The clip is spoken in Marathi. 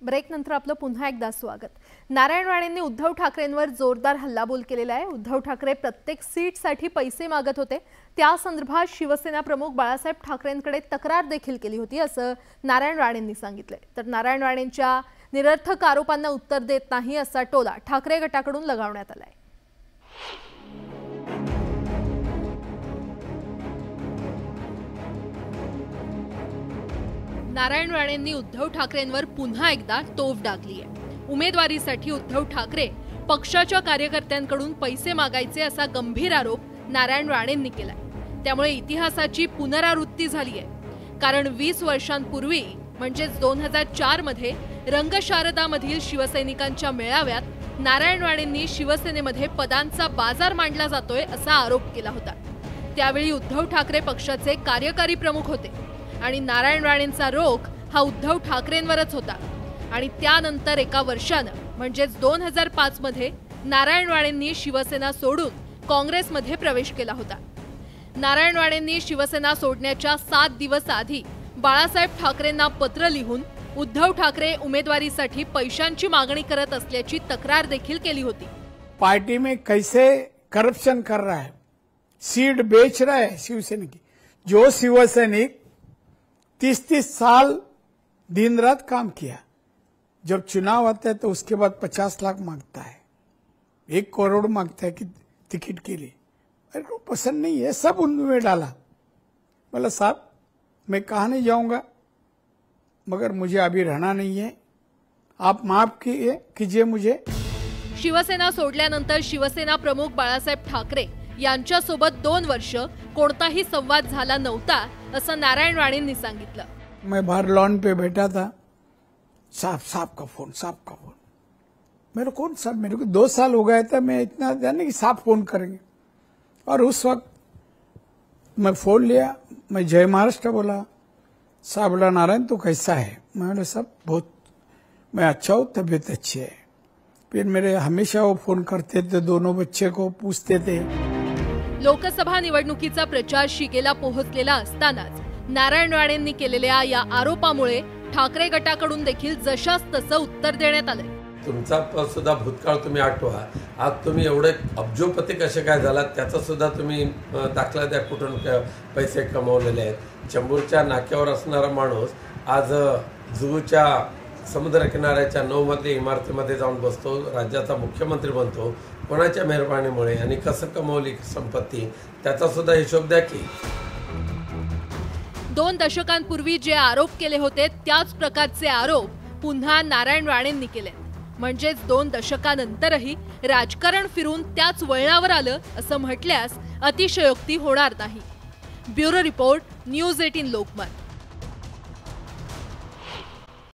ब्रेक नंतर आपलं पुन्हा एकदा स्वागत। नारायण राणेंनी उद्धव ठाकरेंवर जोरदार हल्लाबोल केलेला आहे। उद्धव ठाकरे प्रत्येक सीटसाठी पैसे मागत होते। त्या संदर्भात शिवसेना प्रमुख बाळासाहेब ठाकरेंकडे तक्रार देखील केली होती असं नारायण राणेंनी सांगितलंय। तर नारायण राणेंच्या निरर्थक आरोपांना उत्तर देत नाही असा टोला ठाकरे गटाकडून लगावण्यात आलाय। नारायण राणेंनी उद्धव ठाकरेंवर पुन्हा एकदा तोफ डागली आहे। उमेदवारीसाठी उद्धव ठाकरे पक्षाच्या कार्यकर्त्यांकडून पैसे मागायचे असा गंभीर आरोप नारायण राणेंनी केलाय। त्यामुळे इतिहासाची पुनरावृत्ती झाली आहे। कारण 20 वर्षांपूर्वी म्हणजे 2004 मध्ये रंगशारदामधील शिवसैनिकांच्या मेळाव्यात नारायण राणेंनी शिवसेनेमध्ये पदांचा बाजार मांडला जातोय असा आरोप केला होता। त्यावेळी उद्धव ठाकरे पक्षाचे कार्यकारी प्रमुख होते आणि नारायण राणेंचा रोख हा उद्धव ठाकरेंवरच होता। आणि त्यानंतर एका वर्षाने म्हणजे 2005 मध्ये नारायण राणेंनी शिवसेना सोडून काँग्रेसमध्ये प्रवेश केला होता। नारायण राणेंनी शिवसेना सोडण्याच्या 7 दिवस आधी बाळासाहेब ठाकरेंना पत्र लिहून उद्धव ठाकरे उमेदवारीसाठी पैशांची मागणी करत असल्याची तक्रार देखील केली होती। पार्टी में कैसे करप्शन कर रहा है, सीट बेच रहा है शिवसेना की। जो शिवसैनिक 30-30 साल दिन रात काम किया, जब चुनाव आता है तो उसके बाद 50 लाख मांगता है, 1 करोड़ मांगता है कि टिकट के लिए। मेरे को पसंद नहीं है, सब उनमें डाला। बोला साहब मैं कहाँ नहीं जाऊंगा, मगर मुझे अभी रहना नहीं है, आप माफ कीजिए मुझे। शिवसेना सोडल्यानंतर शिवसेना प्रमुख बाळासाहेब ठाकरे यांच्यासोबत 2 वर्ष कोणताही संवाद झाला नव्हता असं नारायण राणेंनी सांगितलं। मैं बाहर लॉन पे बैठा था, साहब का फोन। मेरे कौन साहब, मेरे को 2 साल हो गया था, मैं इतना जाने कि साहब फोन करेंगे। और उस वक्त मैं फोन लिया, मैं जय महाराष्ट्र बोला। साहब बोला नारायण तो कैसा है? मैं बोला साहब बहुत मैं अच्छा हूँ, तबीयत अच्छी है। फिर मेरे हमेशा वो फोन करते थे, दोनों बच्चे को पूछते थे। लोकसभा निवडणुकीचा प्रचार शिगेला पोहोचलेला असतानाच नारायण राणेंनी केलेल्या या आरोपामुळे ठाकरे गटाकडून देखील जशास तसं उत्तर देण्यात आलंय। तुमचा सुद्धा भूतकाळ तुम्ही आठवा, आज तुम्ही एवढे अब्जोपती कसे काय झालात त्याचा सुद्धा तुम्ही दाखला द्या, कुठून पैसे कमवलेले आहेत। चंबूरच्या नाक्यावर असणारा माणूस आज जुहूच्या समुद्रकिनाऱ्याच्या 9 मधल्या इमारतीमध्ये जाऊन बसतो, राज्याचा मुख्यमंत्री बनतो, कोणाच्या मेहरबानीमुळे आणि कसं कमवली संपत्ती त्याचा सुद्धा हिशोब द्या की। 2 दशकांपूर्वी जे आरोप केले होते त्याच प्रकारचे आरोप पुन्हा नारायण राणेंनी केले। म्हणजेच 2 दशकांनंतरही राजकारण फिरून त्याच वळणावर आलं असं म्हटल्यास अतिशयोक्ती होणार नाही। Bureau report, news 18 Lokmat.